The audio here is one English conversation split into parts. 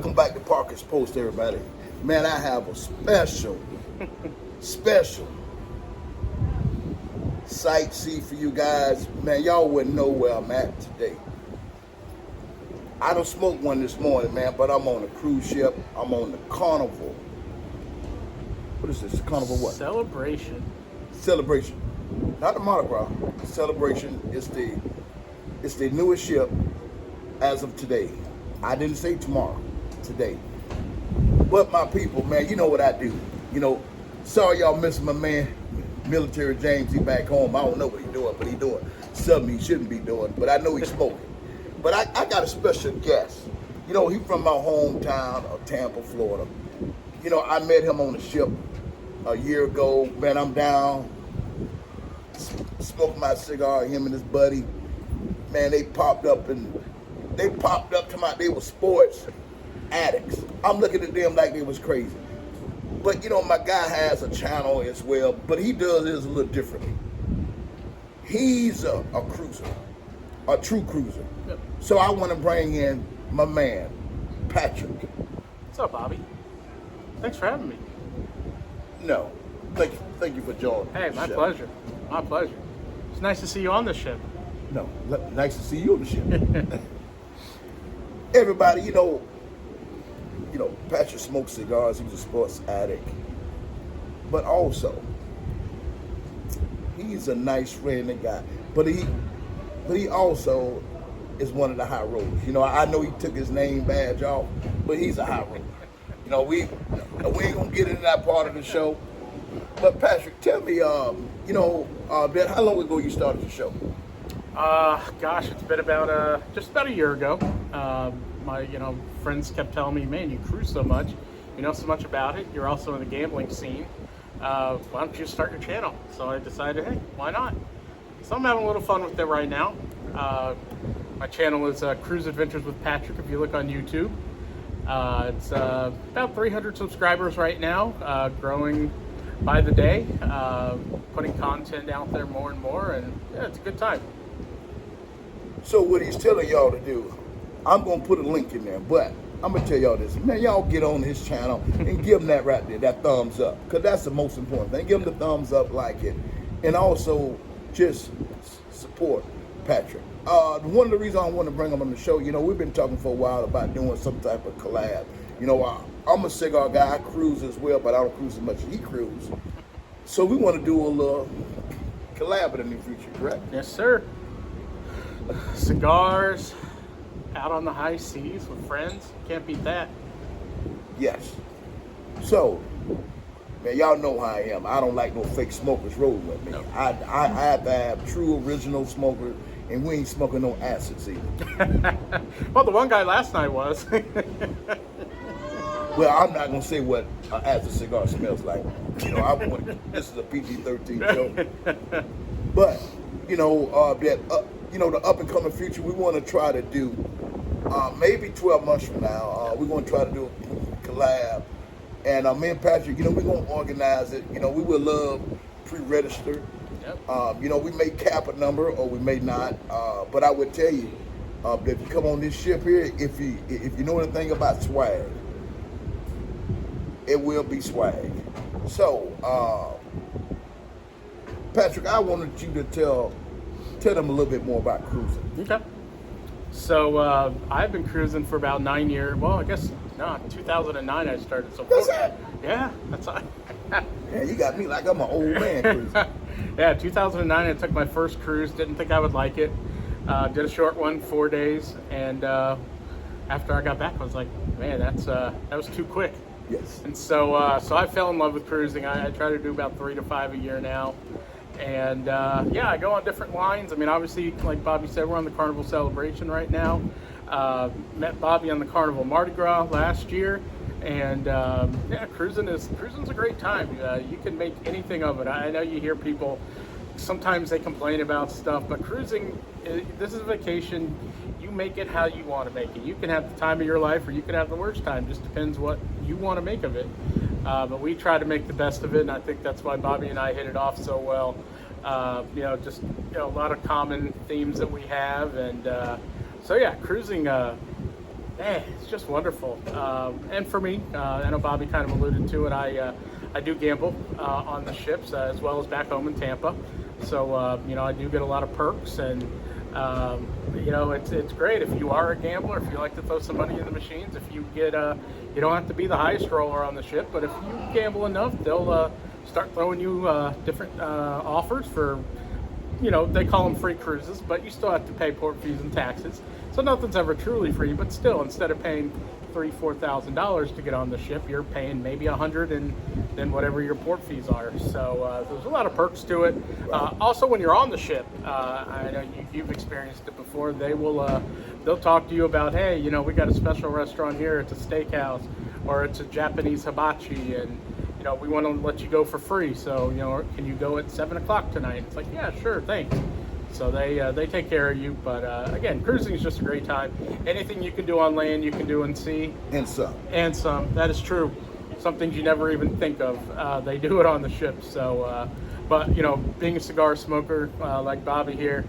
Welcome back to Parker's Post, everybody. Man, I have a special sightsee for you guys. Man, y'all wouldn't know where I'm at today. I don't smoke one this morning, man, but I'm on a cruise ship. I'm on the Carnival. What is this? Carnival what? Celebration. Celebration. Not the Mardi Gras. Celebration is the newest ship as of today. I didn't say tomorrow. Today. But my people, man, you know what I do. You know, sorry y'all missing my man, Military James. He back home. I don't know what he's doing, but he's doing something he shouldn't be doing. But I know he's smoking. But I got a special guest. You know, he's from my hometown of Tampa, Florida. You know, I met him on the ship a year ago. Man, I'm down, smoking my cigar, him and his buddy. Man, they popped up to my, they were sports addicts. I'm looking at them like they was crazy. But you know, my guy has a channel as well, but he does this a little differently. He's a cruiser, a true cruiser. Yep. So I want to bring in my man, Patrick. What's up, Bobby? Thanks for having me. No, thank you for joining. Hey, my pleasure. My pleasure. It's nice to see you on this ship. No, nice to see you on the ship. Everybody, you know, Patrick smokes cigars. He was a sports addict, but also he's a nice, friendly guy. But he also is one of the high rollers. You know, I know he took his name badge off, but he's a high roller. You know, we ain't gonna get into that part of the show. But Patrick, tell me, Ben, how long ago you started the show? Gosh, it's been about just about a year ago. My friends kept telling me, man, you cruise so much, you know so much about it. You're also in the gambling scene. Why don't you start your channel? So I decided, hey, why not? So I'm having a little fun with it right now. My channel is Cruise Adventures with Patrick. If you look on YouTube, it's about 300 subscribers right now, growing by the day, putting content out there more and more, and yeah, it's a good time. So what he's telling y'all to do, I'm going to put a link in there, but I'm going to tell y'all this. Man, y'all get on his channel and give him that right there, that thumbs up, because that's the most important thing. Give him the thumbs up, like it, and also just support Patrick. One of the reasons I want to bring him on the show, you know, we've been talking for a while about doing some type of collab. You know, I'm a cigar guy. I cruise as well, but I don't cruise as much as he cruises. So we want to do a little collab in the near future, correct? Yes, sir. Cigars, out on the high seas with friends. Can't beat that. Yes. So, man, y'all know how I am. I don't like no fake smokers rolling with me. No. I have to have true original smokers, and we ain't smoking no acids either. Well, the one guy last night was. Well, I'm not gonna say what an acid cigar smells like. You know, this is a PG-13 show. But you know, the up and coming future, we want to try to do maybe 12 months from now. We're going to try to do a collab, and me and Patrick, you know, we're going to organize it. You know, we would love pre-register. Yep. You know, we may cap a number or we may not, but I would tell you that if you come on this ship here, if you know anything about swag, it will be swag. So, Patrick, I wanted you to tell them a little bit more about cruising. Okay. So I've been cruising for about 9 years. Well, I guess, no, 2009 I started. So that's it? Yeah, that's all. Yeah, you got me like I'm an old man cruising. Yeah, 2009 I took my first cruise. Didn't think I would like it. Did a short one, 4 days. And after I got back, I was like, man, that was too quick. Yes. And so I fell in love with cruising. I try to do about 3 to 5 a year now. And yeah, I go on different lines. I mean, obviously, like Bobby said, we're on the Carnival Celebration right now. Met Bobby on the Carnival Mardi Gras last year. And yeah, cruising's a great time. You can make anything of it. I know you hear people, sometimes they complain about stuff, but cruising, this is a vacation. You make it how you want to make it. You can have the time of your life or you can have the worst time. Just depends what you want to make of it. But we try to make the best of it, and I think that's why Bobby and I hit it off so well. Just a lot of common themes that we have, and so yeah, cruising It's just wonderful. And for me, I know Bobby kind of alluded to it. I do gamble on the ships as well as back home in Tampa. So I do get a lot of perks, and it's great if you are a gambler. If you like to throw some money in the machines, if you get you don't have to be the highest roller on the ship, but if you gamble enough, they'll start throwing you different offers for. They call them free cruises, but you still have to pay port fees and taxes. So nothing's ever truly free, but still, instead of paying $3,000-4,000 to get on the ship, you're paying maybe $100 and then whatever your port fees are. So there's a lot of perks to it. Also, when you're on the ship, I know you've experienced it before. They'll talk to you about, hey, we got a special restaurant here. It's a steakhouse, or it's a Japanese hibachi, and we want to let you go for free. So, can you go at 7 o'clock tonight? It's like, yeah, sure, thanks. So they take care of you. But again, cruising is just a great time. Anything you can do on land, you can do in sea. And some. And some. That is true. Some things you never even think of. They do it on the ship. So, but being a cigar smoker like Bobby here,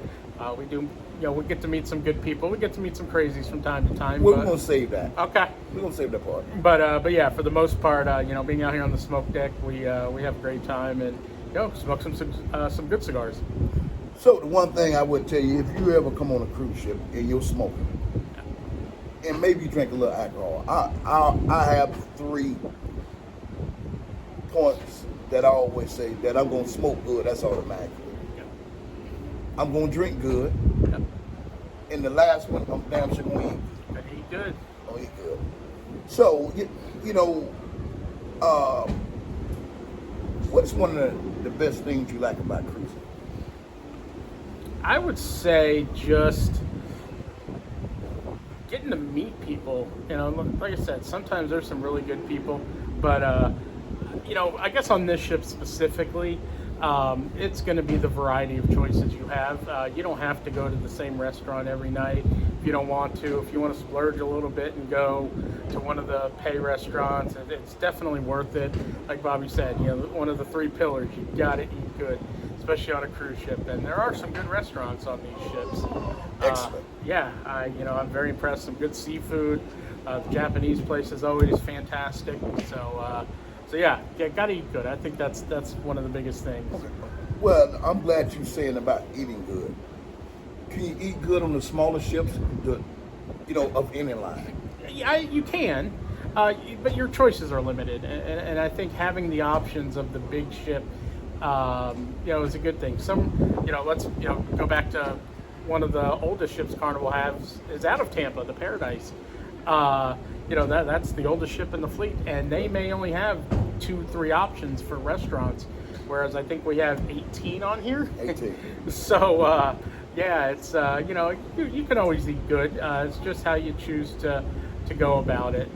we do. We get to meet some good people. We get to meet some crazies from time to time. We're going to save that. Okay. We're going to save that part. But yeah, for the most part, being out here on the smoke deck, we have a great time and smoke some good cigars. So the one thing I would tell you, if you ever come on a cruise ship and you're smoking, and maybe you drink a little alcohol, I have 3 points that I always say that I'm going to smoke good. That's automatic. I'm going to drink good. Yep. And the last one, I'm damn sure going to eat. And eat good. Oh, eat good. So, what's one of the best things you like about cruising? I would say just getting to meet people. Like I said, sometimes there's some really good people, but I guess on this ship specifically, it's going to be the variety of choices you have. You don't have to go to the same restaurant every night if you don't want to. If you want to splurge a little bit and go to one of the pay restaurants, it's definitely worth it. Like Bobby said, one of the 3 pillars, you got to eat good, especially on a cruise ship. And there are some good restaurants on these ships. Excellent. I'm very impressed. Some good seafood. The Japanese place is always fantastic. So yeah, gotta eat good. I think that's one of the biggest things. Okay. Well, I'm glad you're saying about eating good. Can you eat good on the smaller ships, of any line? Yeah, you can, but your choices are limited, and I think having the options of the big ship, is a good thing. Let's go back to one of the oldest ships Carnival has is out of Tampa, the Paradise. That's the oldest ship in the fleet, and they may only have 2-3 options for restaurants, whereas I think we have 18 on here. 18. So, it's you can always eat good. It's just how you choose to go about it.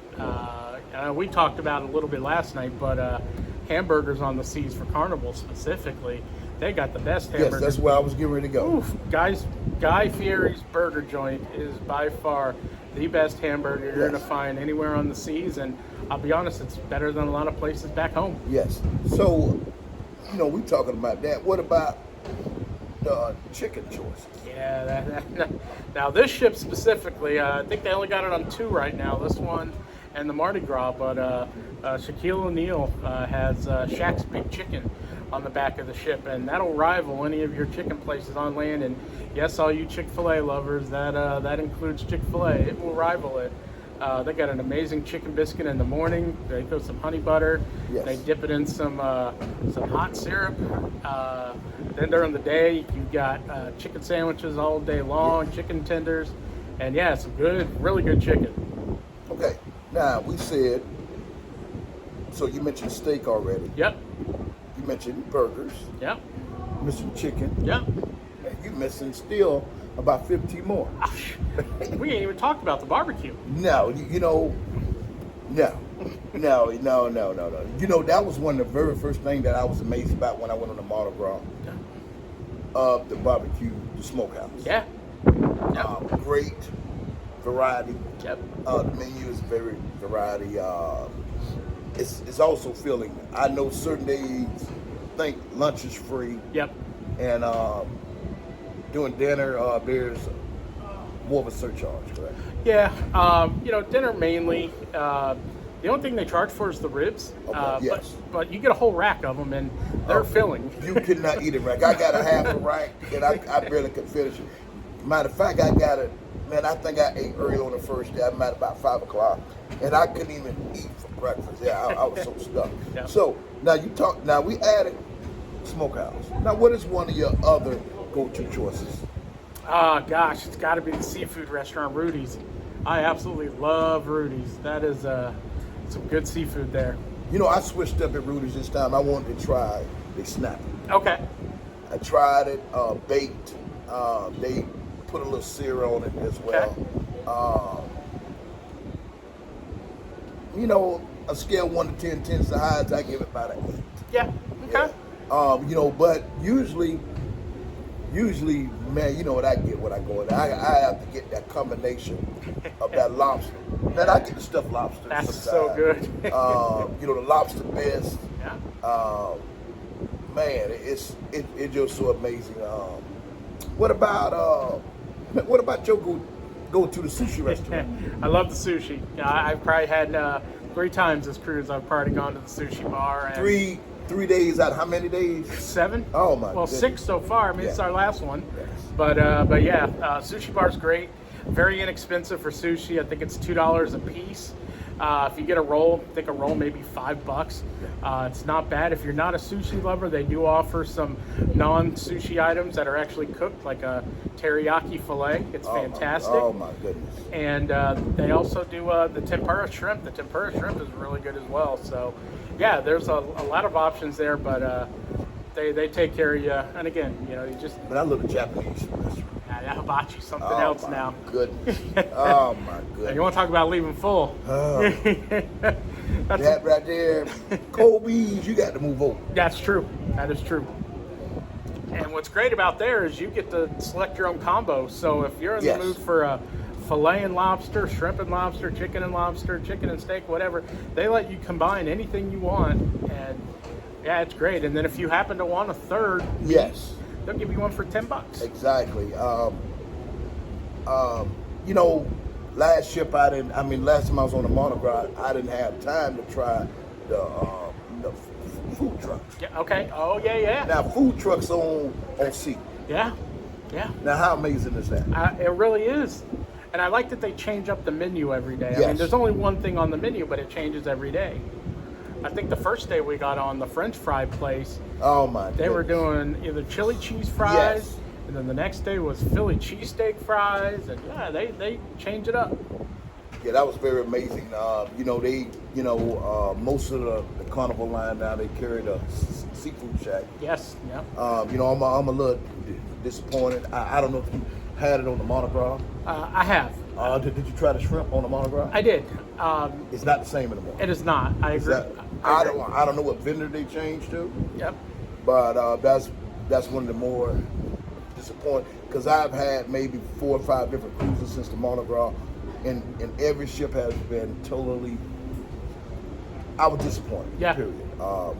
We talked about it a little bit last night, but hamburgers on the seas for Carnival specifically, they got the best hamburgers. Yes, that's where I was getting ready to go. Oof, Guy Fieri's Burger Joint is by far the best hamburger you're going to find anywhere on the seas, and I'll be honest, it's better than a lot of places back home. Yes. So, we talking about that. What about the chicken choices? Yeah, now this ship specifically, I think they only got it on 2 right now, this one and the Mardi Gras, but Shaquille O'Neal has Shaq's Big Chicken on the back of the ship, and that'll rival any of your chicken places on land. And yes, all you Chick-fil-A lovers, that includes Chick-fil-A. It will rival it. They got an amazing chicken biscuit in the morning. They put some honey butter. Yes. They dip it in some hot syrup. Then during the day, you've got chicken sandwiches all day long, chicken tenders, and some really good chicken. Okay. Now, we said, so you mentioned steak already. Yep. You mentioned burgers. Yep. You mentioned chicken. Yep. And you missing still about 15 more. We ain't even talked about the barbecue. No. That was one of the very first things that I was amazed about when I went on the Mardi Gras. Of the barbecue, the smokehouse. Yeah. Yep. Great variety. Yep. The menu is very variety. It's also filling. I know certain days, think lunch is free. Yep. And doing dinner, there's more of a surcharge, correct? Yeah, dinner mainly. The only thing they charge for is the ribs. Okay, yes. But you get a whole rack of them, and they're filling. You cannot eat a rack. I got a half a rack, and I barely could finish it. Matter of fact, I got it. Man, I think I ate early on the first day. I'm at about 5 o'clock, and I couldn't even eat for breakfast. Yeah, I was so stuck. Yeah. So now we added smokehouse. Now, what is one of your other go-to choices? Oh gosh, it's got to be the seafood restaurant, Rudy's. I absolutely love Rudy's. That is some good seafood there. I switched up at Rudy's this time. I wanted to try the snapper. Okay. I tried it baked. They put a little sear on it as well. A scale 1 to 10, 10's the highest. I give it about an 8. Yeah. Okay. Yeah. But usually, man, you know what I get when I go in there. I have to get that combination of that lobster. Man, I get the stuffed lobster. That's sometimes. so good. The lobster bisque. Yeah. Man, it's just so amazing. What about your go to the sushi restaurant? I love the sushi. I've probably had 3 times this cruise. I've probably gone to the sushi bar. And 3 days out of how many days? 7. Oh my. Well, goodness. 6 so far. I mean, it's Yeah. our last one. Yes. But yeah, sushi bar's great. Very inexpensive for sushi. I think it's $2 a piece. If you get a roll, I think a roll maybe $5. It's not bad. If you're not a sushi lover, they do offer some non-sushi items that are actually cooked, like a teriyaki fillet. It's fantastic. Oh my goodness. And they also do the tempura shrimp. The tempura shrimp is really good as well. So, yeah, there's a lot of options there, but they take care of you. And again, you just. But I love the Japanese restaurant. That hibachi something else my now. Goodness. Oh my goodness. You want to talk about leaving full? That right there, cold beans. You got to move over. That's true. That is true. And what's great about there is you get to select your own combo. So if you're in Yes. the mood for a filet and lobster, shrimp and lobster, chicken and lobster, chicken and steak, whatever, they let you combine anything you want. And yeah, it's great. And then if you happen to want a third, Yes. they'll give you one for $10. Exactly. Last time I was on the Mardi Gras, I didn't have time to try the food trucks. Yeah. Okay. Oh yeah. Now, food trucks on sea. Yeah. Yeah. Now, how amazing is that? It really is. And I like that they change up the menu every day. I mean, Yes. there's only one thing on the menu, but it changes every day. I think the first day we got on the French fry place, Oh my! they were goodness. doing either chili cheese fries, Yes. and then the next day was Philly cheesesteak fries, and yeah, they change it up. Yeah, that was very amazing. Most of the Carnival line now, they carry the seafood shack. Yes, yeah. I'm a little disappointed. I don't know if you had it on the Mardi Gras. I have. Did you try the shrimp on the Mardi Gras? I did. It's not the same anymore. It is not. I agree. I don't know what vendor they changed to, Yep. but that's one of the more disappointing, because I've had maybe 4 or 5 different cruises since the Mardi Gras, and every ship has been totally. I was disappointed. Yeah. Period.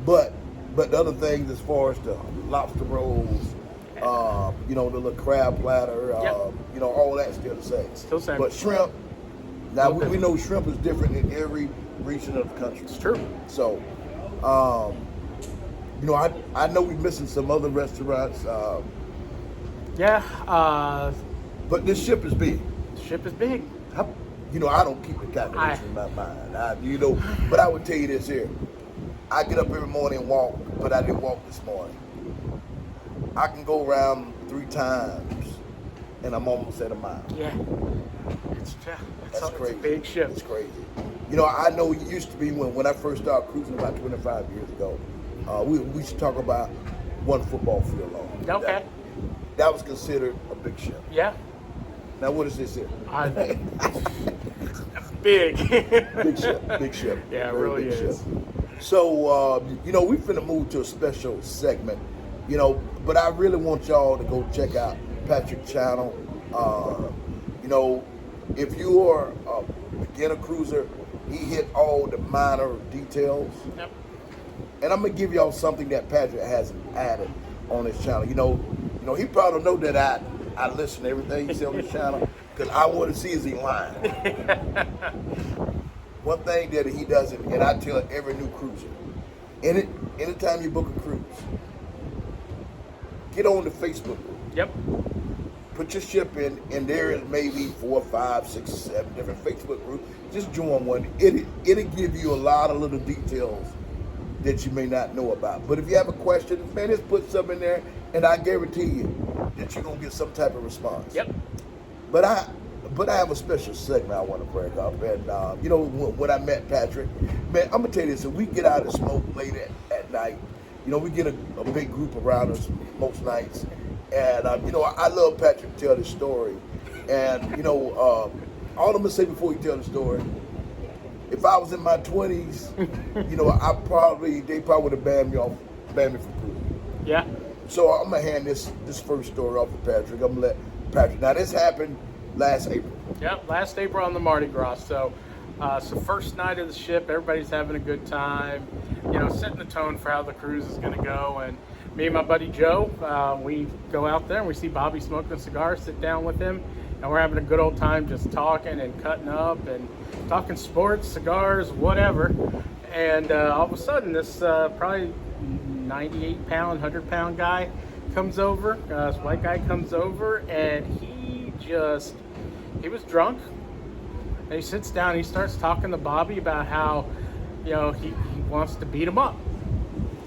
But the other things, as far as the lobster rolls, the little crab platter, Yep. all that's still the same. Still same. But shrimp. Now Okay. we know shrimp is different in every region of the country. It's true. So, I know we're missing some other restaurants, Yeah. but this ship is big. The ship is big. I don't keep the calculation in my mind. But I would tell you this here. I get up every morning and walk, but I didn't walk this morning. I can go around 3 times, and I'm almost at a mile. Yeah. It's That's crazy. It's a big ship. It's crazy. I know it used to be when I first started cruising about 25 years ago, we used to talk about one football field long. Okay. That was considered a big ship. Yeah. Now what is this here? Big. Big ship. Big ship. Yeah, it Very really big is. ship. So, we finna move to a special segment, but I really want y'all to go check out Patrick's channel. If you are a beginner cruiser, he hit all the minor details. Yep. And I'm gonna give y'all something that Patrick hasn't added on his channel. He probably don't know that I listen to everything he says on his channel, Because I want to see is he lying. One thing that he doesn't, and I tell every new cruiser, anytime you book a cruise, get on the Facebook group. Yep. Put your ship in, and there is maybe 4, 5, 6, 7 different Facebook groups. Just join one. It'll give you a lot of little details that you may not know about. But if you have a question, man, just put something in there, and I guarantee you that you're gonna get some type of response. Yep. But I have a special segment I want to bring up, and when I met Patrick, man, I'm gonna tell you this: if we get out and smoke late at night, we get a big group around us most nights, and I love Patrick to tell this story, and all I'm gonna say before you tell the story, if I was in my 20s, they probably would have banned me from cruising. Yeah. So I'm gonna hand this first story off to Patrick. I'm gonna let Patrick. Now this happened last April. Yep, last April on the Mardi Gras. So first night of the ship, everybody's having a good time, setting the tone for how the cruise is going to go. And me and my buddy Joe, we go out there and we see Bobby smoking a cigar, sit down with him, and we're having a good old time just talking and cutting up and talking sports, cigars, whatever. And all of a sudden, this probably 98-pound, 100-pound guy comes over, this white guy comes over, and he was drunk. And he sits down and he starts talking to Bobby about how, he wants to beat him up.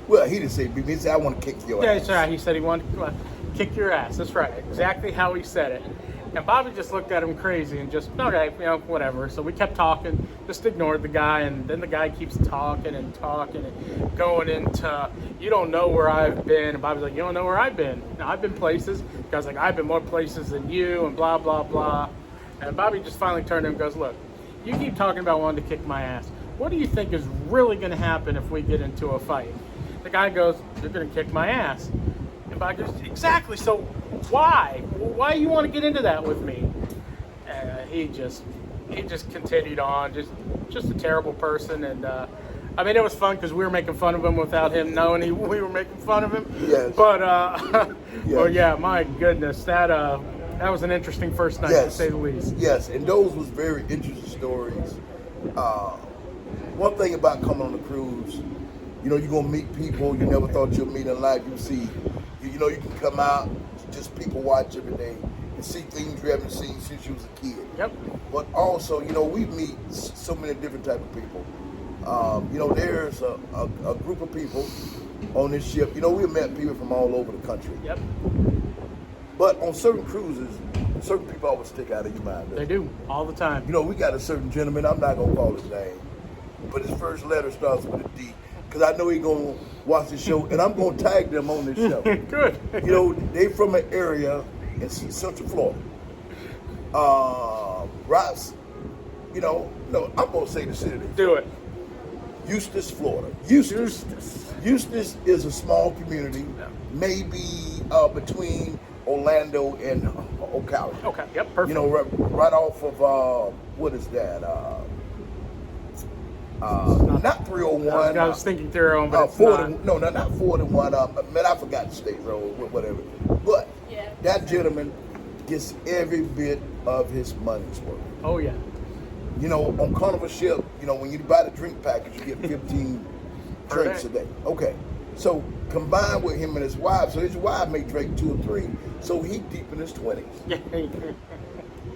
Well, he didn't say beat me. He said, I want to kick your ass. Yeah, that's right. He said he wanted to kick your ass. That's right. Exactly how he said it. And Bobby just looked at him crazy and just, okay, whatever. So we kept talking, just ignored the guy. And then the guy keeps talking and going into, you don't know where I've been. And Bobby's like, you don't know where I've been. Now, I've been places. The guy's like, I've been more places than you and blah, blah, blah. And Bobby just finally turned to him and goes, look, you keep talking about wanting to kick my ass. What do you think is really going to happen if we get into a fight? The guy goes, you're going to kick my ass. And Bobby goes, exactly. So why? Why do you want to get into that with me? And he just continued on, just a terrible person. And it was fun because we were making fun of him without him knowing we were making fun of him. Yes. But yes. Well, yeah, my goodness, that was an interesting first night, to say the least. Yes, and those was very interesting stories. One thing about coming on a cruise, you're going to meet people you never thought you'd meet in life. You can come out, just people watch every day, and see things you haven't seen since you was a kid. Yep. But also, we meet so many different type of people. There's a group of people on this ship. We met people from all over the country. Yep. But on certain cruises, certain people always stick out of your mind. They do, all the time. We got a certain gentleman, I'm not going to call his name, but his first letter starts with a D, because I know he's going to watch the show, and I'm going to tag them on this show. Good. They from an area in Central Florida. Ross, no, I'm going to say the city. Do it. Eustis, Florida. Eustis is a small community, maybe between Orlando and Ocala. Okay, yep, perfect. Right off of, what is that? Not 301. I was thinking 301, but it's 40, not. No, not 41. Man, I forgot the state road, whatever. But that gentleman gets every bit of his money's worth. Oh, yeah. On Carnival ship, when you buy the drink package, you get 15 drinks a day. Okay. So combined with him and his wife, so his wife may drink 2 or 3, so he deep in his 20s.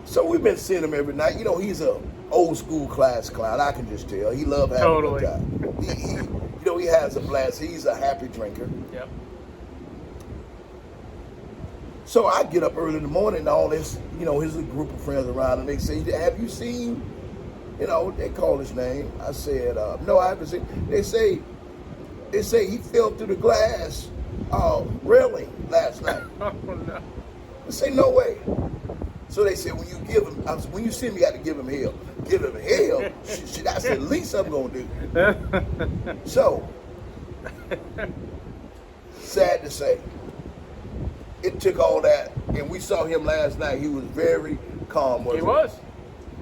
So we've been seeing him every night. He's a old school class clown. I can just tell. He loves having a good time. He has a blast. He's a happy drinker. Yep. So I get up early in the morning and all this, his group of friends around, and they say, have you seen, they call his name. I said, no, I haven't seen. They say he fell through the glass railing last night. Oh, no. I say, no way. So they said, when you give him, when you see him, you got to give him hell. Give him hell. That's the least I'm going to do. So, sad to say, it took all that, and we saw him last night. He was very calm. He was.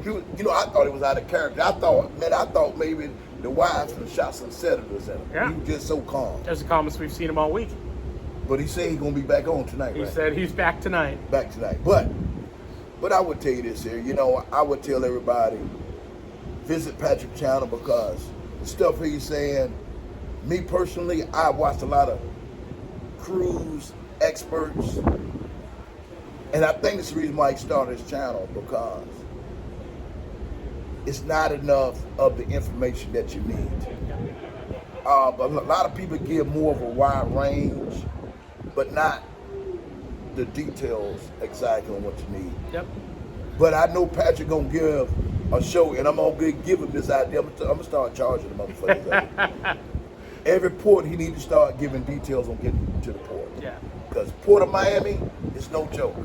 I thought he was out of character. I thought maybe the wives and shot some sedatives in him. Yeah. He was just so calm. That's the calmest we've seen him all week. But he said he's going to be back on tonight, He right? said he's back tonight. Back tonight. But But I would tell you this here, you know, I would tell everybody, visit Patrick's channel because the stuff he's saying, me personally, I watched a lot of cruise experts, and I think it's the reason why he started his channel, because it's not enough of the information that you need. But a lot of people give more of a wide range, but not the details exactly on what you need. Yep. But I know Patrick gonna give a show, and I'm gonna give him this idea. I'm gonna start charging the motherfuckers. Every port he needs to start giving details on getting to the port. Yeah. Because Port of Miami is no joke.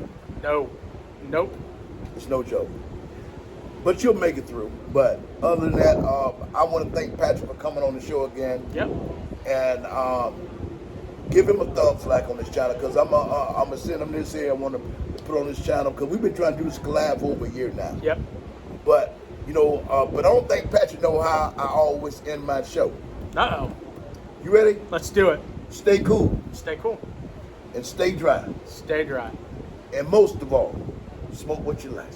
No. Nope. It's no joke. But you'll make it through. But other than that, I want to thank Patrick for coming on the show again. Yep. And give him a thumbs like on this channel, because I'm gonna send him this here. I want to put on this channel because we've been trying to do this collab for over a year now. Yep. But you know, but I don't think Patrick know how I always end my show. Uh-oh. You ready? Let's do it. Stay cool Stay cool. and stay dry. Stay dry. And most of all, smoke what you like.